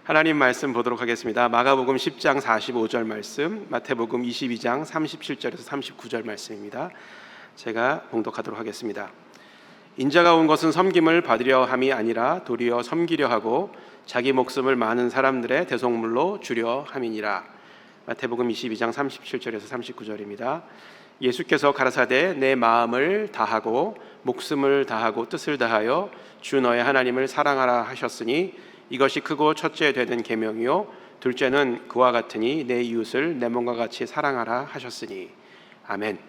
하나님 말씀 보도록 하겠습니다. 마가복음 10장 45절 말씀, 마태복음 22장 37절에서 39절 말씀입니다. 제가 봉독하도록 하겠습니다. 인자가 온 것은 섬김을 받으려 함이 아니라 도리어 섬기려 하고 자기 목숨을 많은 사람들의 대속물로 주려 함이니라. 마태복음 22장 37절에서 39절입니다. 예수께서 가라사대 내 마음을 다하고 목숨을 다하고 뜻을 다하여 주 너의 하나님을 사랑하라 하셨으니 이것이 크고 첫째 되는 계명이요 둘째는 그와 같으니 내 이웃을 내 몸과 같이 사랑하라 하셨으니. 아멘.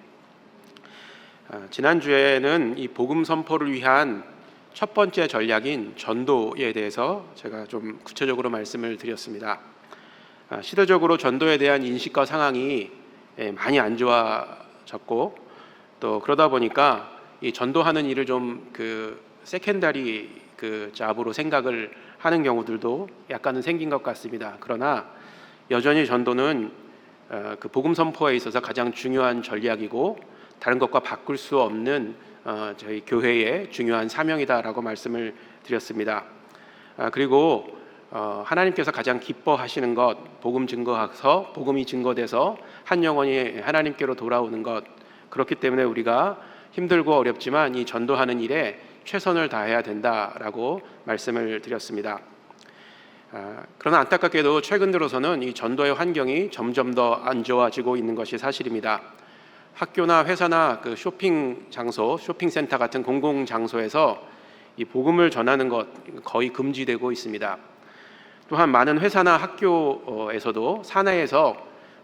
지난주에는 이 복음 선포를 위한 첫 번째 전략인 전도에 대해서 제가 좀 구체적으로 말씀을 드렸습니다. 시대적으로 전도에 대한 인식과 상황이 많이 안 좋아졌고, 또 그러다 보니까 이 전도하는 일을 좀 세컨다리 잡으로 생각을 하는 경우들도 약간은 생긴 것 같습니다. 그러나 여전히 전도는 복음 선포에 있어서 가장 중요한 전략이고 다른 것과 바꿀 수 없는 저희 교회의 중요한 사명이다라고 말씀을 드렸습니다. 그리고 하나님께서 가장 기뻐하시는 것, 복음 증거해서 복음이 증거돼서 한 영혼이 하나님께로 돌아오는 것, 그렇기 때문에 우리가 힘들고 어렵지만 이 전도하는 일에 최선을 다해야 된다라고 말씀을 드렸습니다. 그러나 안타깝게도 최근 들어서는 이 전도의 환경이 점점 더 안 좋아지고 있는 것이 사실입니다. 학교나 회사나 쇼핑 장소, 쇼핑센터 같은 공공 장소에서 이 복음을 전하는 것 거의 금지되고 있습니다. 또한 많은 회사나 학교에서도 사내에서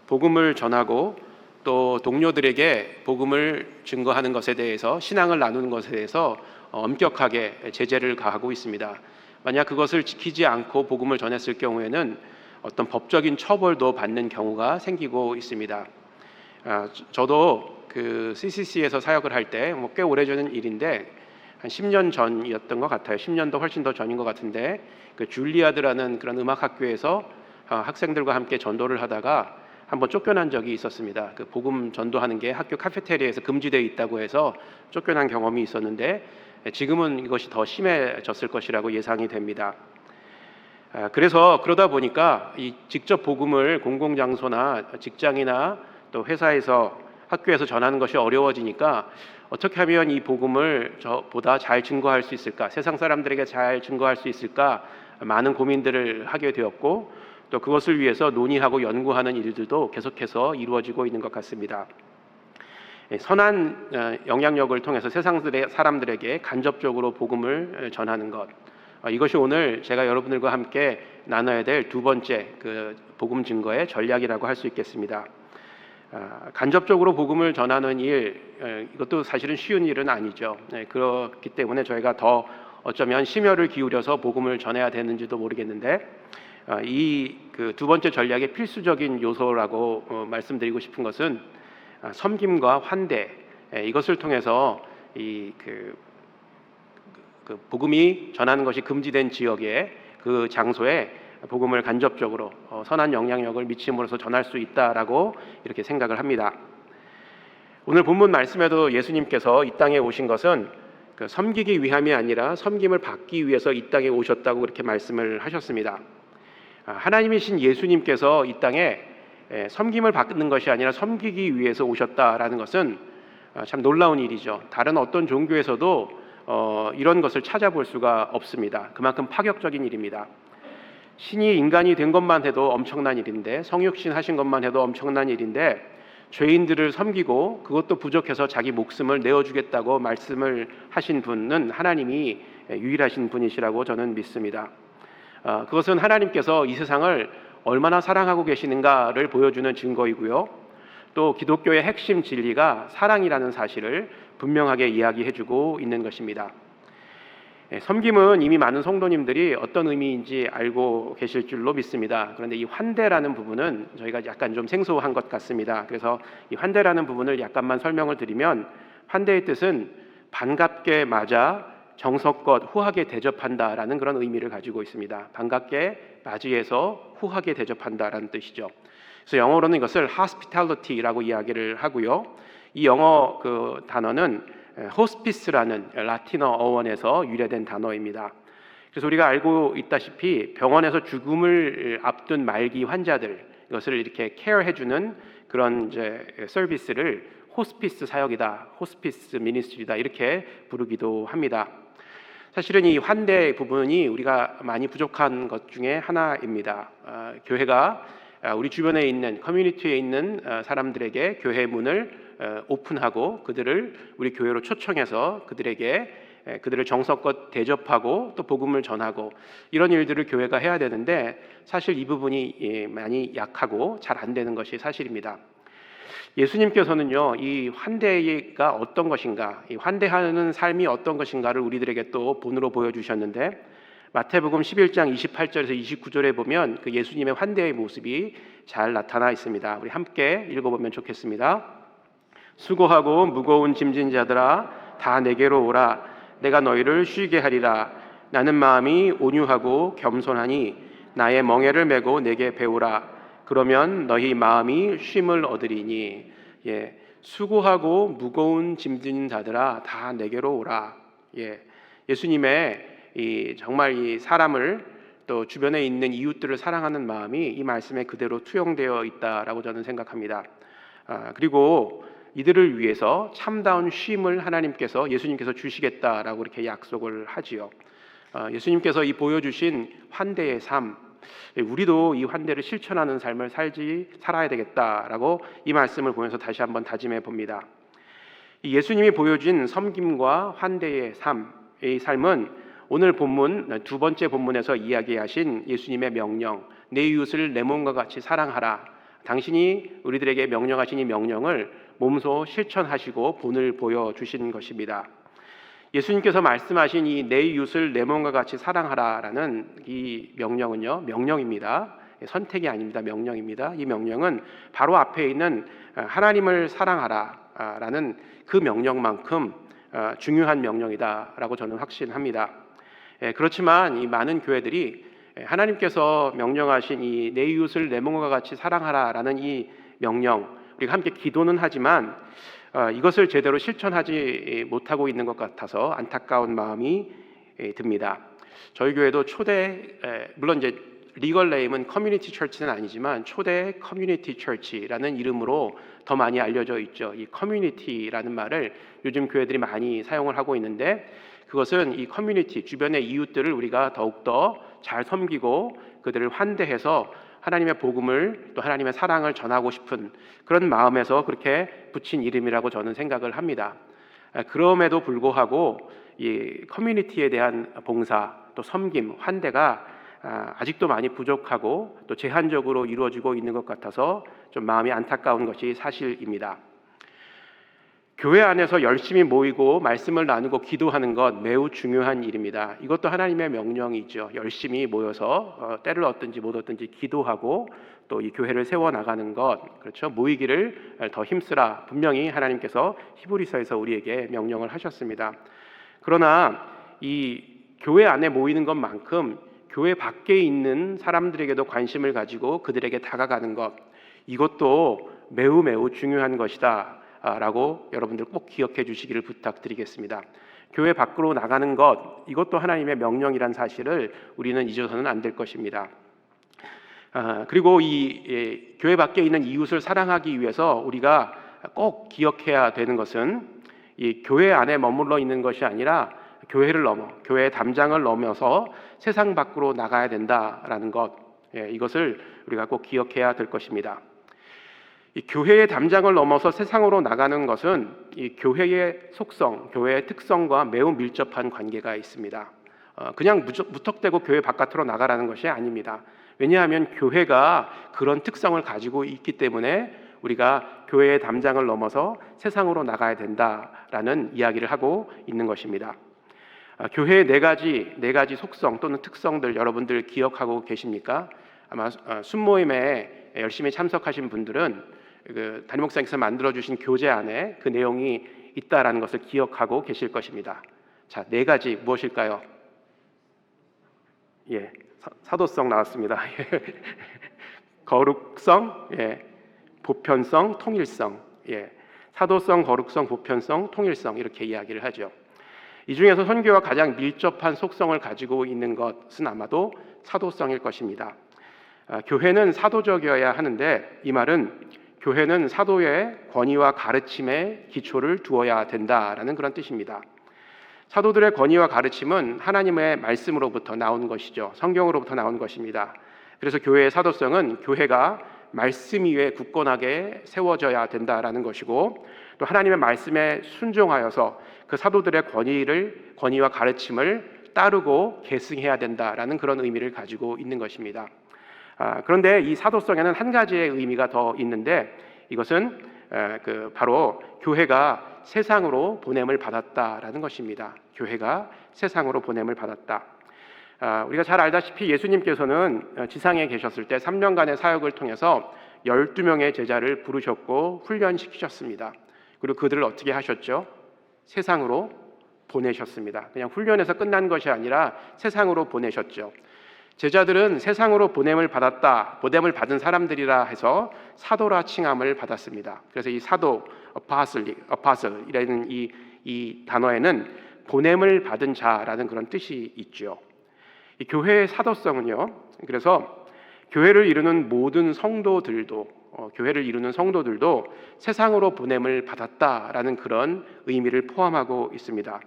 복음을 전하고 또 동료들에게 복음을 증거하는 것에 대해서, 신앙을 나누는 것에 대해서 엄격하게 제재를 가하고 있습니다. 만약 그것을 지키지 않고 복음을 전했을 경우에는 어떤 법적인 처벌도 받는 경우가 생기고 있습니다. 저도 CCC에서 사역을 할 때 꽤 오래전 일인데 한 10년 전이었던 것 같아요. 10년도 훨씬 더 전인 것 같은데 줄리아드라는 그런 음악 학교에서 학생들과 함께 전도를 하다가 한번 쫓겨난 적이 있었습니다. 복음 전도하는 게 학교 카페테리아에서 금지되어 있다고 해서 쫓겨난 경험이 있었는데 지금은 이것이 더 심해졌을 것이라고 예상이 됩니다. 그래서 그러다 보니까 이 직접 복음을 공공장소나 직장이나 또 회사에서, 학교에서 전하는 것이 어려워지니까 어떻게 하면 이 복음을 보다 잘 증거할 수 있을까, 세상 사람들에게 잘 증거할 수 있을까, 많은 고민들을 하게 되었고 또 그것을 위해서 논의하고 연구하는 일들도 계속해서 이루어지고 있는 것 같습니다. 선한 영향력을 통해서 세상 사람들에게 간접적으로 복음을 전하는 것, 이것이 오늘 제가 여러분들과 함께 나눠야 될 두 번째 복음 증거의 전략이라고 할 수 있겠습니다. 간접적으로 복음을 전하는 일, 이것도 사실은 쉬운 일은 아니죠. 그렇기 때문에 저희가 더 어쩌면 심혈을 기울여서 복음을 전해야 되는지도 모르겠는데, 이 두 번째 전략의 필수적인 요소라고 말씀드리고 싶은 것은 섬김과 환대, 이것을 통해서 복음이 전하는 것이 금지된 지역에, 그 장소에 복음을 간접적으로 선한 영향력을 미침으로써 전할 수 있다라고 이렇게 생각을 합니다. 오늘 본문 말씀에도 예수님께서 이 땅에 오신 것은 섬기기 위함이 아니라 섬김을 받기 위해서 이 땅에 오셨다고 그렇게 말씀을 하셨습니다. 하나님이신 예수님께서 이 땅에 섬김을 받는 것이 아니라 섬기기 위해서 오셨다라는 것은 참 놀라운 일이죠. 다른 어떤 종교에서도 이런 것을 찾아볼 수가 없습니다. 그만큼 파격적인 일입니다. 신이 인간이 된 것만 해도 엄청난 일인데, 성육신 하신 것만 해도 엄청난 일인데, 죄인들을 섬기고 그것도 부족해서 자기 목숨을 내어주겠다고 말씀을 하신 분은 하나님이 유일하신 분이시라고 저는 믿습니다. 그것은 하나님께서 이 세상을 얼마나 사랑하고 계시는가를 보여주는 증거이고요, 또 기독교의 핵심 진리가 사랑이라는 사실을 분명하게 이야기해주고 있는 것입니다. 섬김은 이미 많은 성도님들이 어떤 의미인지 알고 계실 줄로 믿습니다. 그런데 이 환대라는 부분은 저희가 약간 좀 생소한 것 같습니다. 그래서 이 환대라는 부분을 약간만 설명을 드리면, 환대의 뜻은 반갑게 맞아 정성껏 후하게 대접한다라는 그런 의미를 가지고 있습니다. 반갑게 맞이해서 후하게 대접한다라는 뜻이죠. 그래서 영어로는 이것을 hospitality라고 이야기를 하고요, 이 영어 단어는 호스피스라는 라틴어 어원에서 유래된 단어입니다. 그래서 우리가 알고 있다시피 병원에서 죽음을 앞둔 말기 환자들, 이것을 이렇게 케어해주는 그런 이제 서비스를 호스피스 사역이다, 호스피스 미니스트리다 이렇게 부르기도 합니다. 사실은 이 환대 부분이 우리가 많이 부족한 것 중에 하나입니다. 교회가 우리 주변에 있는 커뮤니티에 있는 사람들에게 교회 문을 오픈하고 그들을 우리 교회로 초청해서 그들을 정성껏 대접하고 또 복음을 전하고 이런 일들을 교회가 해야 되는데 사실 이 부분이 많이 약하고 잘 안 되는 것이 사실입니다. 예수님께서는요, 이 환대가 어떤 것인가, 이 환대하는 삶이 어떤 것인가를 우리들에게 또 본으로 보여주셨는데 마태복음 11장 28절에서 29절에 보면 그 예수님의 환대의 모습이 잘 나타나 있습니다. 우리 함께 읽어보면 좋겠습니다. 수고하고 무거운 짐진 자들아 다 내게로 오라. 내가 너희를 쉬게 하리라. 나는 마음이 온유하고 겸손하니 나의 멍에를 메고 내게 배우라. 그러면 너희 마음이 쉼을 얻으리니. 수고하고 무거운 짐진 자들아 다 내게로 오라. 예수님의 정말 이 사람을 또 주변에 있는 이웃들을 사랑하는 마음이 이 말씀에 그대로 투영되어 있다라고 저는 생각합니다. 그리고 이들을 위해서 참다운 쉼을 하나님께서 예수님께서 주시겠다라고 이렇게 약속을 하지요. 예수님께서 이 보여주신 환대의 삶, 우리도 이 환대를 실천하는 삶을 살아야 되겠다라고 이 말씀을 보면서 다시 한번 다짐해 봅니다. 예수님이 보여준 섬김과 환대의 삶, 이 삶은 오늘 본문 두 번째 본문에서 이야기하신 예수님의 명령, 내 이웃을 내 몸과 같이 사랑하라. 당신이 우리들에게 명령하신 이 명령을 몸소 실천하시고 본을 보여주신 것입니다. 예수님께서 말씀하신 이 내 이웃을 내 몸과 같이 사랑하라라는 이 명령은요, 명령입니다. 선택이 아닙니다. 명령입니다. 이 명령은 바로 앞에 있는 하나님을 사랑하라라는 그 명령만큼 중요한 명령이다라고 저는 확신합니다. 그렇지만 이 많은 교회들이 하나님께서 명령하신 이 내 이웃을 내 몸과 같이 사랑하라라는 이 명령, 우리가 함께 기도는 하지만 이것을 제대로 실천하지 못하고 있는 것 같아서 안타까운 마음이 듭니다. 저희 교회도 물론 이제 리걸 네임은 커뮤니티 처치는 아니지만 초대 커뮤니티 처치라는 이름으로 더 많이 알려져 있죠. 이 커뮤니티라는 말을 요즘 교회들이 많이 사용을 하고 있는데 그것은 이 커뮤니티 주변의 이웃들을 우리가 더욱더 잘 섬기고 그들을 환대해서 하나님의 복음을 또 하나님의 사랑을 전하고 싶은 그런 마음에서 그렇게 붙인 이름이라고 저는 생각을 합니다. 그럼에도 불구하고 이 커뮤니티에 대한 봉사 또 섬김, 환대가 아직도 많이 부족하고 또 제한적으로 이루어지고 있는 것 같아서 좀 마음이 안타까운 것이 사실입니다. 교회 안에서 열심히 모이고 말씀을 나누고 기도하는 것 매우 중요한 일입니다. 이것도 하나님의 명령이죠. 열심히 모여서 때를 얻든지 못 얻든지 기도하고 또 이 교회를 세워나가는 것, 그렇죠? 모이기를 더 힘쓰라. 분명히 하나님께서 히브리서에서 우리에게 명령을 하셨습니다. 그러나 이 교회 안에 모이는 것만큼 교회 밖에 있는 사람들에게도 관심을 가지고 그들에게 다가가는 것, 이것도 매우 중요한 것이다 라고 여러분들 꼭 기억해 주시기를 부탁드리겠습니다. 교회 밖으로 나가는 것, 이것도 하나님의 명령이란 사실을 우리는 잊어서는 안 될 것입니다. 그리고 이 교회 밖에 있는 이웃을 사랑하기 위해서 우리가 꼭 기억해야 되는 것은 이 교회 안에 머물러 있는 것이 아니라 교회를 넘어, 교회의 담장을 넘어서 세상 밖으로 나가야 된다라는 것, 이것을 우리가 꼭 기억해야 될 것입니다. 이 교회의 담장을 넘어서 세상으로 나가는 것은 이 교회의 속성, 교회의 특성과 매우 밀접한 관계가 있습니다. 그냥 무턱대고 교회 바깥으로 나가라는 것이 아닙니다. 왜냐하면 교회가 그런 특성을 가지고 있기 때문에 우리가 교회의 담장을 넘어서 세상으로 나가야 된다라는 이야기를 하고 있는 것입니다. 교회의 네 가지 속성 또는 특성들 여러분들 기억하고 계십니까? 아마 순모임에 열심히 참석하신 분들은 그 담임 목사님께서 만들어주신 교재 안에 그 내용이 있다라는 것을 기억하고 계실 것입니다. 자, 네 가지 무엇일까요? 사도성 나왔습니다. 거룩성, 보편성, 통일성. 사도성, 거룩성, 보편성, 통일성 이렇게 이야기를 하죠. 이 중에서 선교와 가장 밀접한 속성을 가지고 있는 것은 아마도 사도성일 것입니다. 교회는 사도적이어야 하는데 이 말은 교회는 사도의 권위와 가르침에 기초를 두어야 된다라는 그런 뜻입니다. 사도들의 권위와 가르침은 하나님의 말씀으로부터 나온 것이죠. 성경으로부터 나온 것입니다. 그래서 교회의 사도성은 교회가 말씀 위에 굳건하게 세워져야 된다라는 것이고, 또 하나님의 말씀에 순종하여서 그 사도들의 권위와 가르침을 따르고 계승해야 된다라는 그런 의미를 가지고 있는 것입니다. 그런데 이 사도성에는 한 가지의 의미가 더 있는데, 이것은 바로 교회가 세상으로 보냄을 받았다라는 것입니다. 교회가 세상으로 보냄을 받았다. 우리가 잘 알다시피 예수님께서는 지상에 계셨을 때 3년간의 사역을 통해서 12명의 제자를 부르셨고 훈련시키셨습니다. 그리고 그들을 어떻게 하셨죠? 세상으로 보내셨습니다. 그냥 훈련에서 끝난 것이 아니라 세상으로 보내셨죠. 제자들은 세상으로 보냄을 받은 사람들이라 해서 사도라 칭함을 받았습니다. 그래서 이 사도, apostle 이라는 이 단어에는 보냄을 받은 자라는 그런 뜻이 있죠. 이 교회의 사도성은요, 그래서 교회를 이루는 모든 성도들도 세상으로 보냄을 받았다라는 그런 의미를 포함하고 있습니다.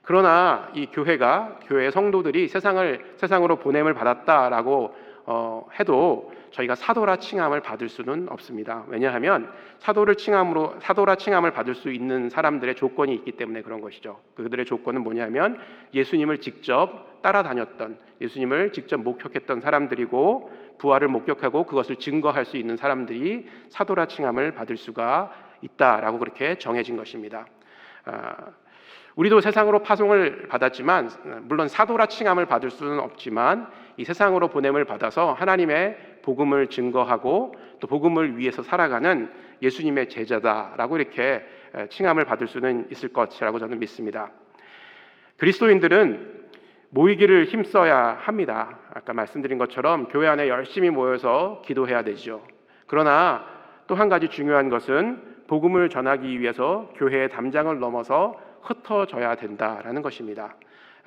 그러나 이 교회의 성도들이 세상으로 보냄을 받았다라고 해도 저희가 사도라 칭함을 받을 수는 없습니다. 왜냐하면 사도라 칭함을 받을 수 있는 사람들의 조건이 있기 때문에 그런 것이죠. 그들의 조건은 뭐냐면 예수님을 직접 따라다녔던, 예수님을 직접 목격했던 사람들이고, 부활을 목격하고 그것을 증거할 수 있는 사람들이 사도라 칭함을 받을 수가 있다라고 그렇게 정해진 것입니다. 우리도 세상으로 파송을 받았지만, 물론 사도라 칭함을 받을 수는 없지만 이 세상으로 보냄을 받아서 하나님의 복음을 증거하고 또 복음을 위해서 살아가는 예수님의 제자다라고 이렇게 칭함을 받을 수는 있을 것이라고 저는 믿습니다. 그리스도인들은 모이기를 힘써야 합니다. 아까 말씀드린 것처럼 교회 안에 열심히 모여서 기도해야 되죠. 그러나 또 한 가지 중요한 것은 복음을 전하기 위해서 교회의 담장을 넘어서 흩어져야 된다라는 것입니다.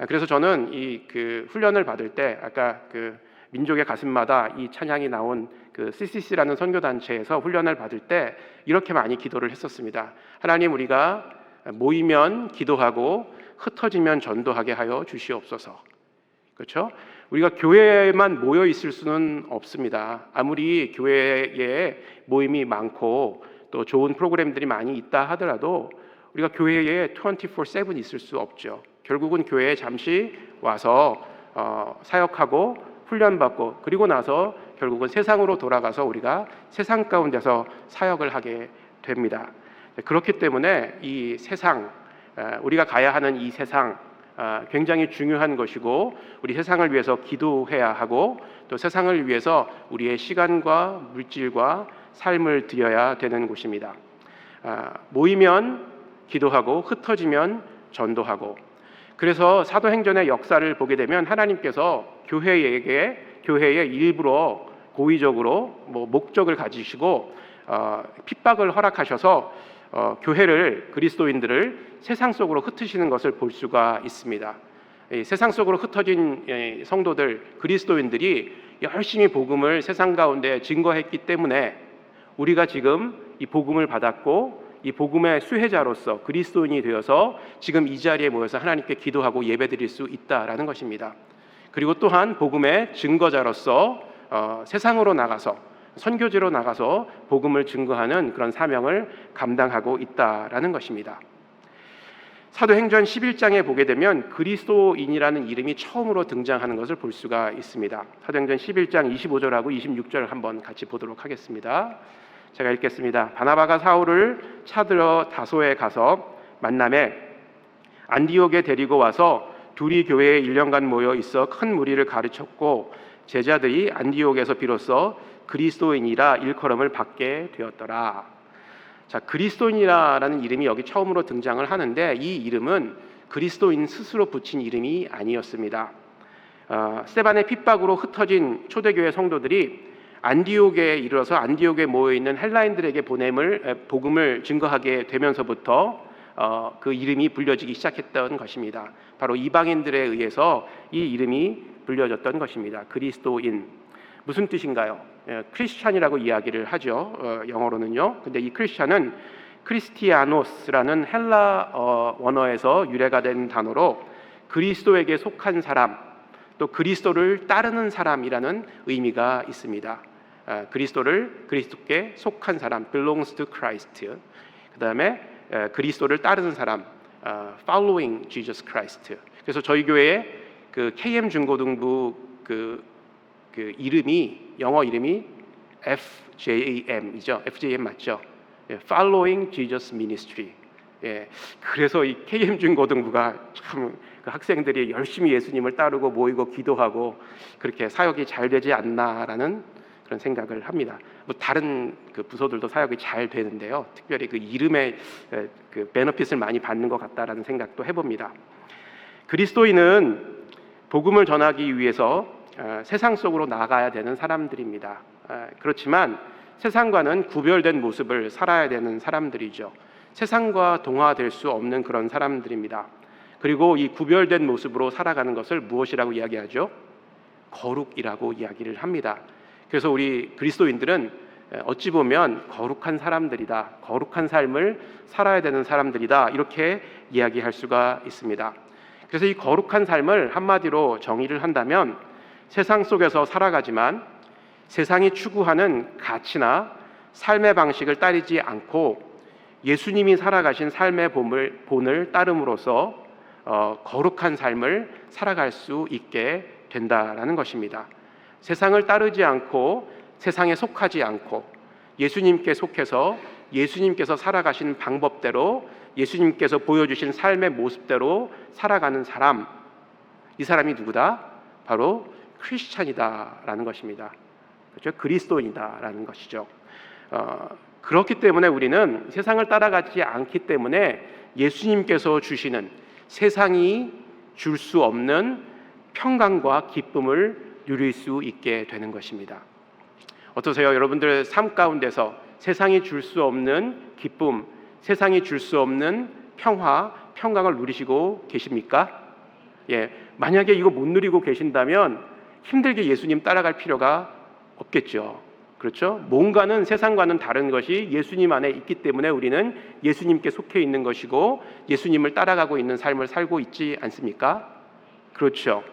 그래서 저는 그 훈련을 받을 때, 아까 그 민족의 가슴마다 이 찬양이 나온 그 CCC라는 선교단체에서 훈련을 받을 때 이렇게 많이 기도를 했었습니다. 하나님, 우리가 모이면 기도하고 흩어지면 전도하게 하여 주시옵소서. 그렇죠? 우리가 교회에만 모여 있을 수는 없습니다. 아무리 교회에 모임이 많고 또 좋은 프로그램들이 많이 있다 하더라도 우리가 교회에 24/7 있을 수 없죠. 결국은 교회에 잠시 와서 사역하고 훈련받고, 그리고 나서 결국은 세상으로 돌아가서 우리가 세상 가운데서 사역을 하게 됩니다. 그렇기 때문에 이 세상, 우리가 가야 하는 이 세상 굉장히 중요한 것이고, 우리 세상을 위해서 기도해야 하고 또 세상을 위해서 우리의 시간과 물질과 삶을 드려야 되는 곳입니다. 모이면 기도하고 흩어지면 전도하고. 그래서 사도행전의 역사를 보게 되면 하나님께서 교회의 일부러 고의적으로 목적을 가지시고 핍박을 허락하셔서 그리스도인들을 세상 속으로 흩으시는 것을 볼 수가 있습니다. 세상 속으로 흩어진 성도들, 그리스도인들이 열심히 복음을 세상 가운데 증거했기 때문에 우리가 지금 이 복음을 받았고 이 복음의 수혜자로서 그리스도인이 되어서 지금 이 자리에 모여서 하나님께 기도하고 예배드릴 수 있다라는 것입니다. 그리고 또한 복음의 증거자로서 세상으로 나가서 선교지로 나가서 복음을 증거하는 그런 사명을 감당하고 있다라는 것입니다. 사도행전 11장에 보게 되면 그리스도인이라는 이름이 처음으로 등장하는 것을 볼 수가 있습니다. 사도행전 11장 25절하고 26절 한번 같이 보도록 하겠습니다. 제가 읽겠습니다. 바나바가 사울을 찾으러 다소에 가서 만남에 안디옥에 데리고 와서 둘이 교회에 1년간 모여 있어 큰 무리를 가르쳤고, 제자들이 안디옥에서 비로소 그리스도인이라 일컬음을 받게 되었더라. 자, 그리스도인이라는 이름이 여기 처음으로 등장을 하는데, 이 이름은 그리스도인 스스로 붙인 이름이 아니었습니다. 스데반의 핍박으로 흩어진 초대교회 성도들이 안디옥에 이르러서 안디옥에 모여 있는 헬라인들에게 복음을 증거하게 되면서부터 그 이름이 불려지기 시작했던 것입니다. 바로 이방인들에 의해서 이 이름이 불려졌던 것입니다. 그리스도인. 무슨 뜻인가요? 크리스찬이라고 이야기를 하죠. 영어로는요. 근데 이 크리스찬은 크리스티아노스라는 헬라 원어에서 유래가 된 단어로 그리스도에게 속한 사람, 또 그리스도를 따르는 사람이라는 의미가 있습니다. 그리스도께 속한 사람, belongs to Christ. 그 다음에 그리스도를 따르는 사람, following Jesus Christ. 그래서 저희 교회의 그 KM 중고등부 그 이름이 영어 이름이 FJM이죠. FJM 맞죠? Following Jesus Ministry. 그래서 이 KM 중고등부가 참 그 학생들이 열심히 예수님을 따르고 모이고 기도하고 그렇게 사역이 잘 되지 않나라는 그런 생각을 합니다. 뭐 다른 그 부서들도 사역이 잘 되는데요. 특별히 그 이름의 그 베너핏을 많이 받는 것 같다라는 생각도 해봅니다. 그리스도인은 복음을 전하기 위해서 세상 속으로 나가야 되는 사람들입니다. 그렇지만 세상과는 구별된 모습을 살아야 되는 사람들이죠. 세상과 동화될 수 없는 그런 사람들입니다. 그리고 이 구별된 모습으로 살아가는 것을 무엇이라고 이야기하죠? 거룩이라고 이야기를 합니다. 그래서 우리 그리스도인들은 어찌 보면 거룩한 사람들이다, 거룩한 삶을 살아야 되는 사람들이다, 이렇게 이야기할 수가 있습니다. 그래서 이 거룩한 삶을 한마디로 정의를 한다면 세상 속에서 살아가지만 세상이 추구하는 가치나 삶의 방식을 따르지 않고 예수님이 살아가신 삶의 본을 따름으로써 거룩한 삶을 살아갈 수 있게 된다라는 것입니다. 세상을 따르지 않고 세상에 속하지 않고 예수님께 속해서 예수님께서 살아가신 방법대로 예수님께서 보여주신 삶의 모습대로 살아가는 사람, 이 사람이 누구다? 바로 크리스찬이다라는 것입니다. 그렇죠? 그리스도인이다라는 것이죠. 그렇기 때문에 우리는 세상을 따라가지 않기 때문에 예수님께서 주시는 세상이 줄 수 없는 평강과 기쁨을 누릴 수 있게 되는 것입니다. 어떠세요? 여러분들 삶 가운데서 세상이 줄 수 없는 기쁨, 세상이 줄 수 없는 평강을 누리시고 계십니까? 만약에 이거 못 누리고 계신다면 힘들게 예수님 따라갈 필요가 없겠죠. 그렇죠? 뭔가는 세상과는 다른 것이 예수님 안에 있기 때문에 우리는 예수님께 속해 있는 것이고 예수님을 따라가고 있는 삶을 살고 있지 않습니까? 그렇죠.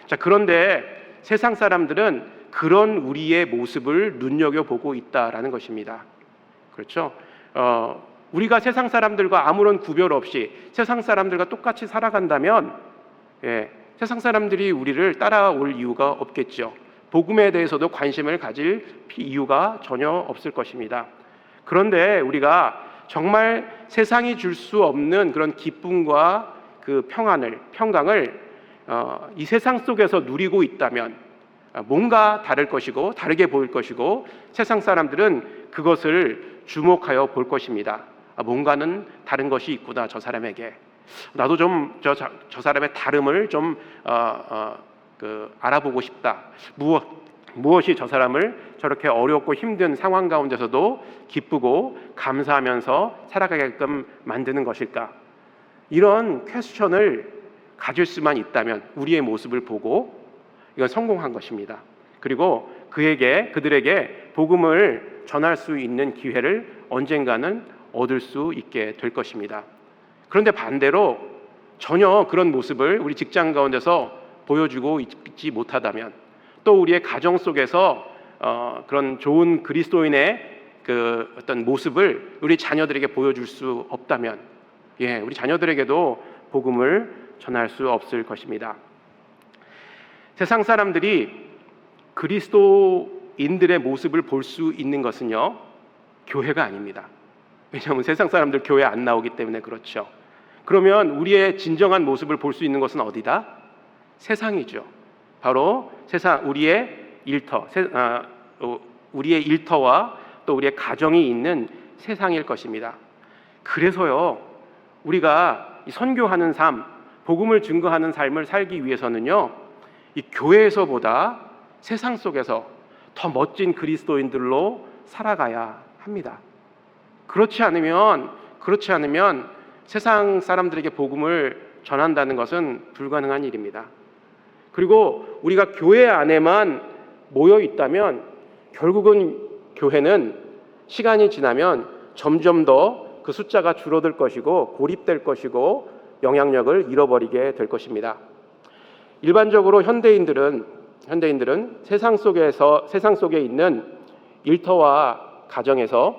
자, 그런데 세상 사람들은 그런 우리의 모습을 눈여겨보고 있다라는 것입니다. 그렇죠? 우리가 세상 사람들과 아무런 구별 없이 세상 사람들과 똑같이 살아간다면 세상 사람들이 우리를 따라올 이유가 없겠죠. 복음에 대해서도 관심을 가질 이유가 전혀 없을 것입니다. 그런데 우리가 정말 세상이 줄 수 없는 그런 기쁨과 그 평강을 이 세상 속에서 누리고 있다면 뭔가 다를 것이고 다르게 보일 것이고 세상 사람들은 그것을 주목하여 볼 것입니다. 뭔가는 다른 것이 있구나, 저 사람에게. 나도 좀 저 사람의 다름을 좀 알아보고 싶다. 무엇이 저 사람을 저렇게 어렵고 힘든 상황 가운데서도 기쁘고 감사하면서 살아가게끔 만드는 것일까? 이런 퀘스천을 가질 수만 있다면 우리의 모습을 보고 이건 성공한 것입니다. 그리고 그들에게 복음을 전할 수 있는 기회를 언젠가는 얻을 수 있게 될 것입니다. 그런데 반대로 전혀 그런 모습을 우리 직장 가운데서 보여주고 있지 못하다면, 또 우리의 가정 속에서 그런 좋은 그리스도인의 그 어떤 모습을 우리 자녀들에게 보여줄 수 없다면, 우리 자녀들에게도 복음을 전할 수 없을 것입니다. 세상 사람들이 그리스도인들의 모습을 볼 수 있는 것은요, 교회가 아닙니다. 왜냐하면 세상 사람들 교회 안 나오기 때문에 그렇죠. 그러면 우리의 진정한 모습을 볼 수 있는 것은 어디다? 세상이죠. 바로 세상, 우리의 일터와 또 우리의 가정이 있는 세상일 것입니다. 그래서요, 우리가 선교하는 삶, 복음을 증거하는 삶을 살기 위해서는요, 이 교회에서보다 세상 속에서 더 멋진 그리스도인들로 살아가야 합니다. 그렇지 않으면 세상 사람들에게 복음을 전한다는 것은 불가능한 일입니다. 그리고 우리가 교회 안에만 모여 있다면 결국은 교회는 시간이 지나면 점점 더 그 숫자가 줄어들 것이고 고립될 것이고 영향력을 잃어버리게 될 것입니다. 일반적으로 현대인들은 세상 속에 있는 일터와 가정에서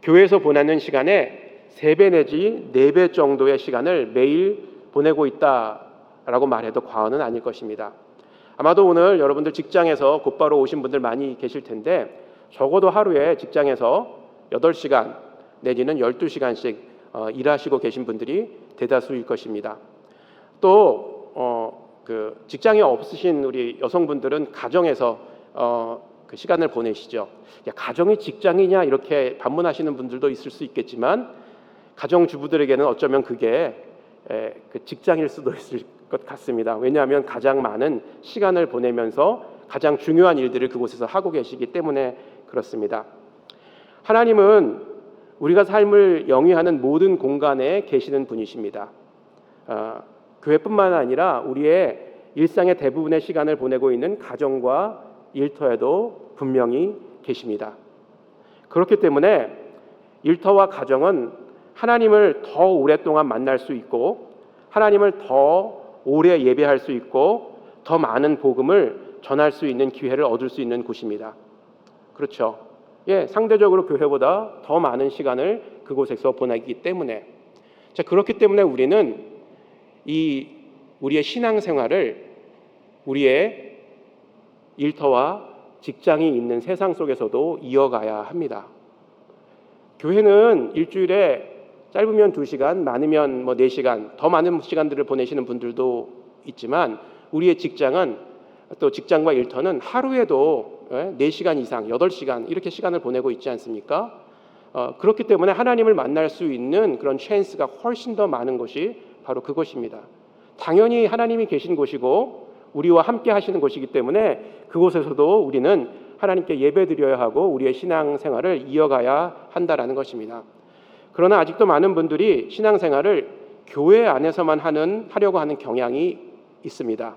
교회에서 보내는 시간에 3배 내지 4배 정도의 시간을 매일 보내고 있다라고 말해도 과언은 아닐 것입니다. 아마도 오늘 여러분들 직장에서 곧바로 오신 분들 많이 계실 텐데 적어도 하루에 직장에서 8시간 내지는 12시간씩 일하시고 계신 분들이 대다수일 것입니다. 또 직장이 없으신 우리 여성분들은 가정에서 그 시간을 보내시죠. 야, 가정이 직장이냐 이렇게 반문하시는 분들도 있을 수 있겠지만 가정주부들에게는 어쩌면 그게 그 직장일 수도 있을 것 같습니다. 왜냐하면 가장 많은 시간을 보내면서 가장 중요한 일들을 그곳에서 하고 계시기 때문에 그렇습니다. 하나님은 우리가 삶을 영위하는 모든 공간에 계시는 분이십니다. 교회뿐만 아니라 우리의 일상의 대부분의 시간을 보내고 있는 가정과 일터에도 분명히 계십니다. 그렇기 때문에 일터와 가정은 하나님을 더 오랫동안 만날 수 있고 하나님을 더 오래 예배할 수 있고 더 많은 복음을 전할 수 있는 기회를 얻을 수 있는 곳입니다. 그렇죠? 상대적으로 교회보다 더 많은 시간을 그곳에서 보내기 때문에 그렇기 때문에 우리는 우리의 신앙생활을 우리의 일터와 직장이 있는 세상 속에서도 이어가야 합니다. 교회는 일주일에 짧으면 2시간, 많으면 4시간, 더 많은 시간들을 보내시는 분들도 있지만 우리의 직장은 또 직장과 일터는 하루에도 4시간 이상, 8시간 이렇게 시간을 보내고 있지 않습니까? 그렇기 때문에 하나님을 만날 수 있는 그런 찬스가 훨씬 더 많은 것이 바로 그것입니다. 당연히 하나님이 계신 곳이고 우리와 함께 하시는 곳이기 때문에 그곳에서도 우리는 하나님께 예배드려야 하고 우리의 신앙생활을 이어가야 한다라는 것입니다. 그러나 아직도 많은 분들이 신앙생활을 교회 안에서만 하려고 하는 경향이 있습니다.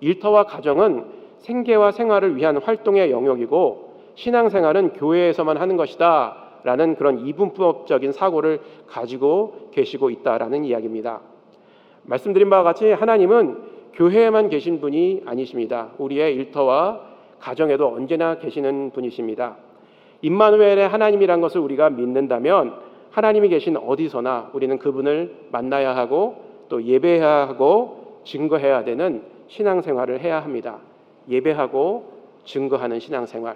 일터와 가정은 생계와 생활을 위한 활동의 영역이고 신앙생활은 교회에서만 하는 것이다 라는 그런 이분법적인 사고를 가지고 계시고 있다라는 이야기입니다. 말씀드린 바와 같이 하나님은 교회에만 계신 분이 아니십니다. 우리의 일터와 가정에도 언제나 계시는 분이십니다. 임마누엘의 하나님이란 것을 우리가 믿는다면 하나님이 계신 어디서나 우리는 그분을 만나야 하고 또 예배해야 하고 증거해야 되는 신앙생활을 해야 합니다. 예배하고 증거하는 신앙생활,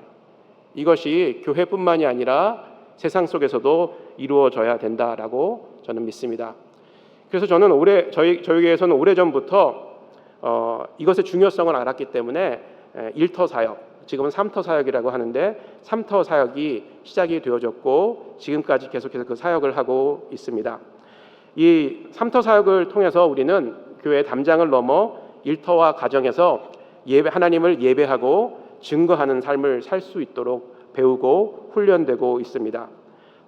이것이 교회뿐만이 아니라 세상 속에서도 이루어져야 된다라고 저는 믿습니다. 그래서 저는 저희 교회에서는 오래전부터 이것의 중요성을 알았기 때문에 일터 사역, 지금은 3터 사역이라고 하는데 3터 사역이 시작이 되어졌고 지금까지 계속해서 그 사역을 하고 있습니다. 이 3터 사역을 통해서 우리는 교회 담장을 넘어 일터와 가정에서 하나님을 예배하고 증거하는 삶을 살 수 있도록 배우고 훈련되고 있습니다.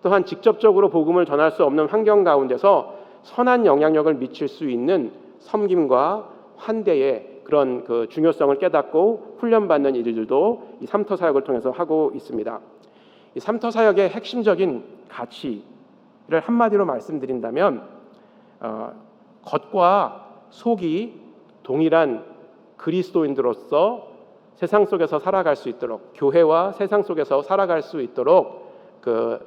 또한 직접적으로 복음을 전할 수 없는 환경 가운데서 선한 영향력을 미칠 수 있는 섬김과 환대의 그런 그 중요성을 깨닫고 훈련받는 일들도 이 3터 사역을 통해서 하고 있습니다. 이 3터 사역의 핵심적인 가치를 한마디로 말씀드린다면 겉과 속이 동일한 그리스도인들로서 세상 속에서 살아갈 수 있도록, 교회와 세상 속에서 살아갈 수 있도록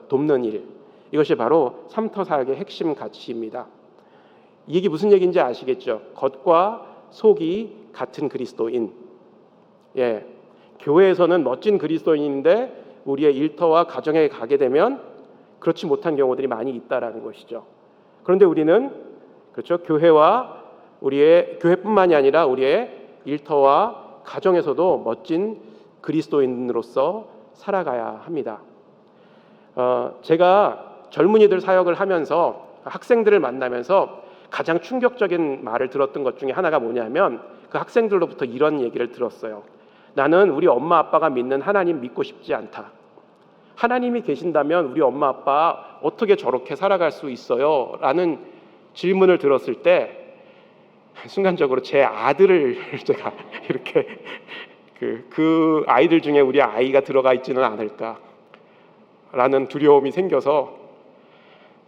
돕는 일, 이것이 바로 3터 사역의 핵심 가치입니다. 이게 무슨 얘기인지 아시겠죠? 겉과 속이 같은 그리스도인. 교회에서는 멋진 그리스도인인데 우리의 일터와 가정에 가게 되면 그렇지 못한 경우들이 많이 있다라는 것이죠. 그런데 우리는 그렇죠, 교회뿐만이 아니라 우리의 일터와 가정에서도 멋진 그리스도인으로서 살아가야 합니다. 제가 젊은이들 사역을 하면서 학생들을 만나면서 가장 충격적인 말을 들었던 것 중에 하나가 뭐냐면 그 학생들로부터 이런 얘기를 들었어요. 나는 우리 엄마 아빠가 믿는 하나님 믿고 싶지 않다. 하나님이 계신다면 우리 엄마 아빠 어떻게 저렇게 살아갈 수 있어요? 라는 질문을 들었을 때 순간적으로 제 아들을 제가 이렇게 그 아이들 중에 우리 아이가 들어가 있지는 않을까 라는 두려움이 생겨서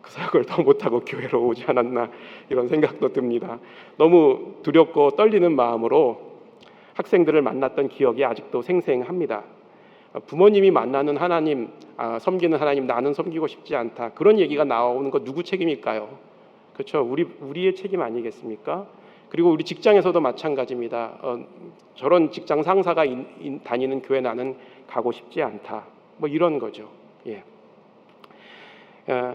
그 사역을 더 못하고 교회로 오지 않았나 이런 생각도 듭니다. 너무 두렵고 떨리는 마음으로 학생들을 만났던 기억이 아직도 생생합니다. 부모님이 만나는 하나님, 섬기는 하나님, 나는 섬기고 싶지 않다, 그런 얘기가 나오는 거 누구 책임일까요? 그렇죠? 우리의 책임 아니겠습니까? 그리고 우리 직장에서도 마찬가지입니다. 저런 직장 상사가 다니는 교회 나는 가고 싶지 않다, 뭐 이런 거죠. 예.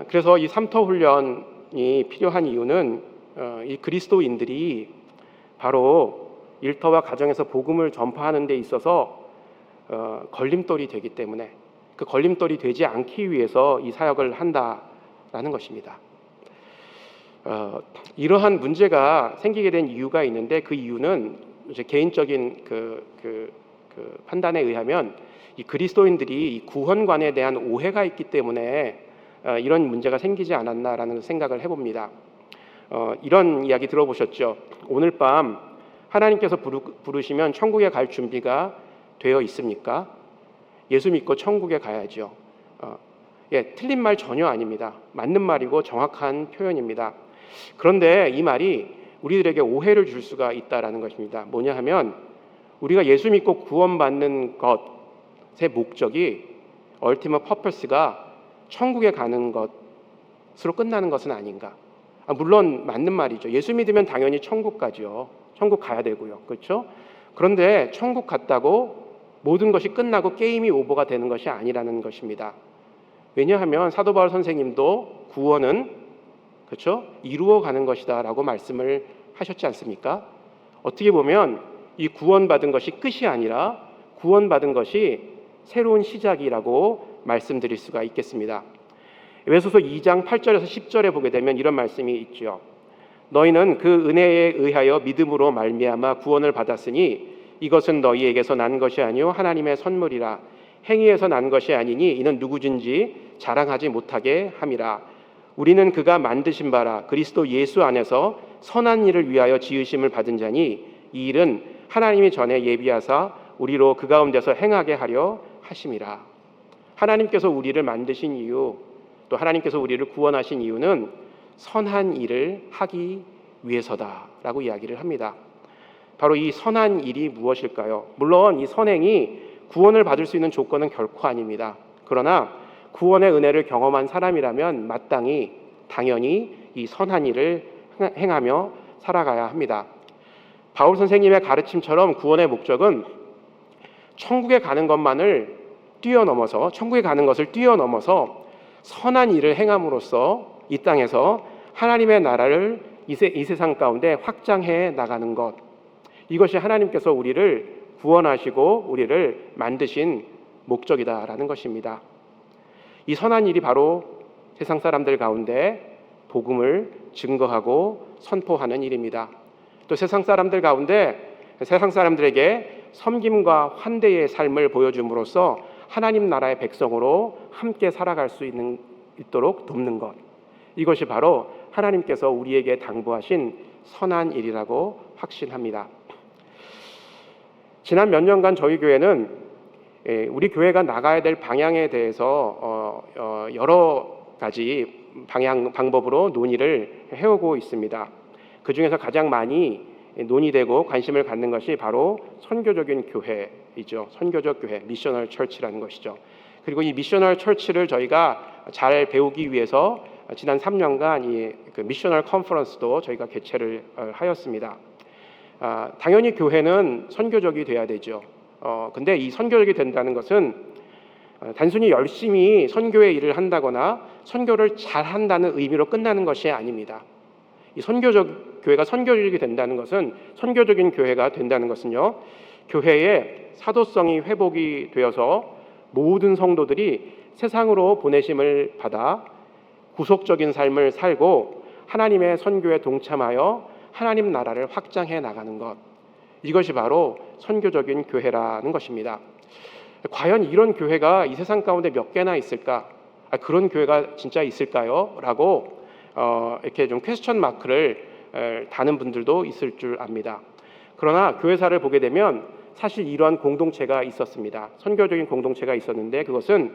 그래서 이 삼터 훈련이 필요한 이유는 이 그리스도인들이 바로 일터와 가정에서 복음을 전파하는 데 있어서 걸림돌이 되기 때문에, 그 걸림돌이 되지 않기 위해서 이 사역을 한다라는 것입니다. 이러한 문제가 생기게 된 이유가 있는데, 그 이유는 이제 개인적인 그 판단에 의하면 이 그리스도인들이 이 구원관에 대한 오해가 있기 때문에 이런 문제가 생기지 않았나라는 생각을 해봅니다. 이런 이야기 들어보셨죠? 오늘 밤 하나님께서 부르시면 천국에 갈 준비가 되어 있습니까? 예수 믿고 천국에 가야죠. 틀린 말 전혀 아닙니다. 맞는 말이고 정확한 표현입니다. 그런데 이 말이 우리들에게 오해를 줄 수가 있다라는 것입니다. 뭐냐 하면, 우리가 예수 믿고 구원받는 것의 목적이, ultimate purpose가 천국에 가는 것으로 끝나는 것은 아닌가. 물론 맞는 말이죠. 예수 믿으면 당연히 천국 가죠. 천국 가야 되고요. 그렇죠? 그런데 천국 갔다고 모든 것이 끝나고 게임이 오버가 되는 것이 아니라는 것입니다. 왜냐하면 사도 바울 선생님도 구원은, 그렇죠, 이루어가는 것이다라고 말씀을 하셨지 않습니까? 어떻게 보면 이 구원받은 것이 끝이 아니라 구원받은 것이 새로운 시작이라고 말씀드릴 수가 있겠습니다. 에베소서 2장 8절에서 10절에 보게 되면 이런 말씀이 있죠. 너희는 그 은혜에 의하여 믿음으로 말미암아 구원을 받았으니 이것은 너희에게서 난 것이 아니요 하나님의 선물이라. 행위에서 난 것이 아니니 이는 누구든지 자랑하지 못하게 함이라. 우리는 그가 만드신 바라 그리스도 예수 안에서 선한 일을 위하여 지으심을 받은 자니 이 일은 하나님이 전에 예비하사 우리로 그 가운데서 행하게 하려 하심이라. 하나님께서 우리를 만드신 이유, 또 하나님께서 우리를 구원하신 이유는 선한 일을 하기 위해서다라고 이야기를 합니다. 바로 이 선한 일이 무엇일까요? 물론 이 선행이 구원을 받을 수 있는 조건은 결코 아닙니다. 그러나 구원의 은혜를 경험한 사람이라면 마땅히, 당연히 이 선한 일을 행하며 살아가야 합니다. 바울 선생님의 가르침처럼 구원의 목적은 천국에 가는 것만을 뛰어넘어서, 천국에 가는 것을 뛰어넘어서 선한 일을 행함으로써 이 땅에서 하나님의 나라를 이 세상 가운데 확장해 나가는 것, 이것이 하나님께서 우리를 구원하시고 우리를 만드신 목적이다라는 것입니다. 이 선한 일이 바로 세상 사람들 가운데 복음을 증거하고 선포하는 일입니다. 또 세상 사람들 가운데 세상 사람들에게 섬김과 환대의 삶을 보여줌으로써 하나님 나라의 백성으로 함께 살아갈 수 있도록 돕는 것, 이것이 바로 하나님께서 우리에게 당부하신 선한 일이라고 확신합니다. 지난 몇 년간 저희 교회는 우리 교회가 나가야 될 방향에 대해서 여러 가지 방법으로 논의를 해오고 있습니다. 그 중에서 가장 많이 논의되고 관심을 갖는 것이 바로 선교적인 교회이죠. 선교적 교회, 미셔널 처치라는 것이죠. 그리고 이 미셔널 처치를 저희가 잘 배우기 위해서 지난 3년간 이 미셔널 컨퍼런스도 저희가 개최를 하였습니다. 당연히 교회는 선교적이 돼야 되죠. 근데 이 선교적이 된다는 것은 단순히 열심히 선교의 일을 한다거나 선교를 잘 한다는 의미로 끝나는 것이 아닙니다. 이 교회가 선교적이 된다는 것은, 선교적인 교회가 된다는 것은요, 교회의 사도성이 회복이 되어서 모든 성도들이 세상으로 보내심을 받아 구속적인 삶을 살고 하나님의 선교에 동참하여 하나님 나라를 확장해 나가는 것, 이것이 바로 선교적인 교회라는 것입니다. 과연 이런 교회가 이 세상 가운데 몇 개나 있을까? 그런 교회가 진짜 있을까요? 라고 이렇게 좀 퀘스천 마크를 다는 분들도 있을 줄 압니다. 그러나 교회사를 보게 되면 사실 이러한 공동체가 있었습니다. 선교적인 공동체가 있었는데 그것은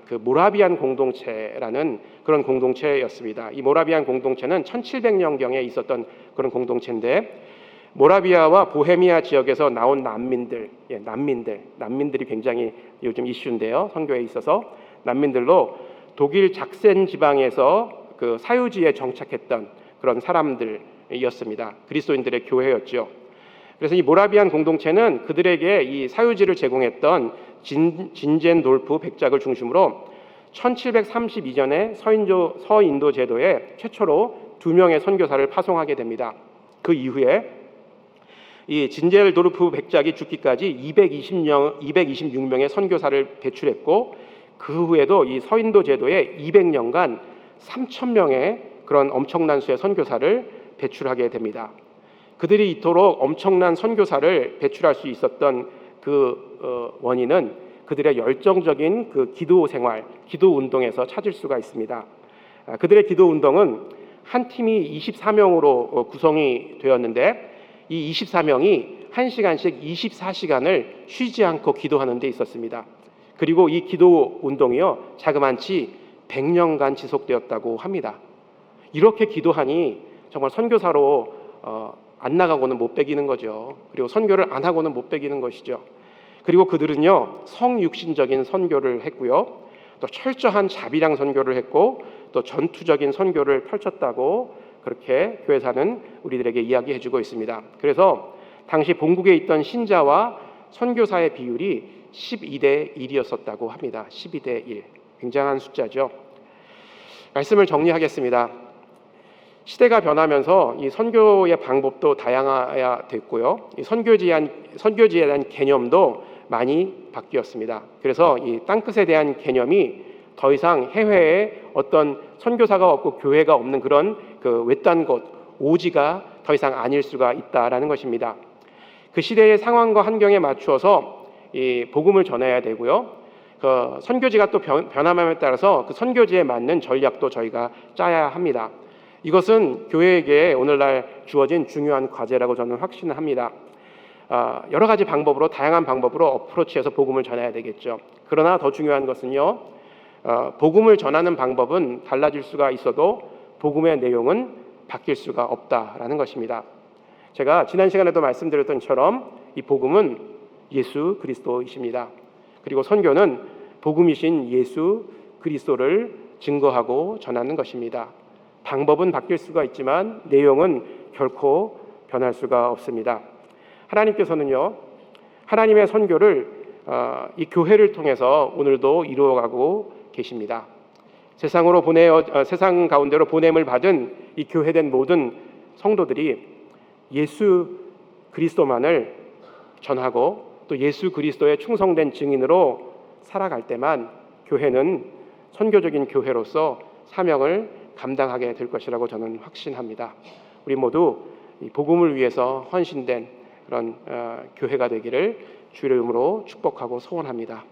그 모라비안 공동체라는 그런 공동체였습니다. 이 모라비안 공동체는 1700년경에 있었던 그런 공동체인데, 모라비아와 보헤미아 지역에서 나온 난민들이 굉장히 요즘 이슈인데요. 선교에 있어서 난민들로 독일 작센 지방에서 그 사유지에 정착했던 그런 사람들이었습니다. 그리스도인들의 교회였죠. 그래서 이 모라비안 공동체는 그들에게 이 사유지를 제공했던 진젠돌프 백작을 중심으로 1732년에 서인도 제도에 최초로 2명의 선교사를 파송하게 됩니다. 그 이후에 이 진젤도르프 백작이 죽기까지 226명의 선교사를 배출했고, 그 후에도 이 서인도 제도에 200년간 3,000명의 그런 엄청난 수의 선교사를 배출하게 됩니다. 그들이 이토록 엄청난 선교사를 배출할 수 있었던 그 원인은 그들의 열정적인 그 기도 생활, 기도 운동에서 찾을 수가 있습니다. 그들의 기도 운동은 한 팀이 24명으로 구성이 되었는데, 이 24명이 1시간씩 24시간을 쉬지 않고 기도하는 데 있었습니다. 그리고 이 기도 운동이요, 자그만치 100년간 지속되었다고 합니다. 이렇게 기도하니 정말 선교사로 안 나가고는 못 베기는 거죠. 그리고 선교를 안 하고는 못 베기는 것이죠. 그리고 그들은요, 성육신적인 선교를 했고요, 또 철저한 자비랑 선교를 했고, 또 전투적인 선교를 펼쳤다고 그렇게 교회사는 우리들에게 이야기해주고 있습니다. 그래서 당시 본국에 있던 신자와 선교사의 비율이 12대 1이었었다고 합니다. 12대 1, 굉장한 숫자죠. 말씀을 정리하겠습니다. 시대가 변하면서 이 선교의 방법도 다양화야 됐고요, 이 선교지에 대한 개념도 많이 바뀌었습니다. 그래서 이 땅끝에 대한 개념이 더 이상 해외에 어떤 선교사가 없고 교회가 없는 그런 그 외딴 곳, 오지가 더 이상 아닐 수가 있다라는 것입니다. 그 시대의 상황과 환경에 맞추어서 이 복음을 전해야 되고요, 그 선교지가 또 변함에 따라서 그 선교지에 맞는 전략도 저희가 짜야 합니다. 이것은 교회에게 오늘날 주어진 중요한 과제라고 저는 확신을 합니다. 여러 가지 방법으로, 다양한 방법으로 어프로치해서 복음을 전해야 되겠죠. 그러나 더 중요한 것은요, 복음을 전하는 방법은 달라질 수가 있어도 복음의 내용은 바뀔 수가 없다라는 것입니다. 제가 지난 시간에도 말씀드렸던 것처럼 이 복음은 예수 그리스도이십니다. 그리고 선교는 복음이신 예수 그리스도를 증거하고 전하는 것입니다. 방법은 바뀔 수가 있지만 내용은 결코 변할 수가 없습니다. 하나님께서는요, 하나님의 선교를 이 교회를 통해서 오늘도 이루어가고 계십니다. 세상 가운데로 보냄을 받은 이 교회된 모든 성도들이 예수 그리스도만을 전하고 또 예수 그리스도의 충성된 증인으로 살아갈 때만 교회는 선교적인 교회로서 사명을 감당하게 될 것이라고 저는 확신합니다. 우리 모두 이 복음을 위해서 헌신된 그런 교회가 되기를 주의 이름으로 축복하고 소원합니다.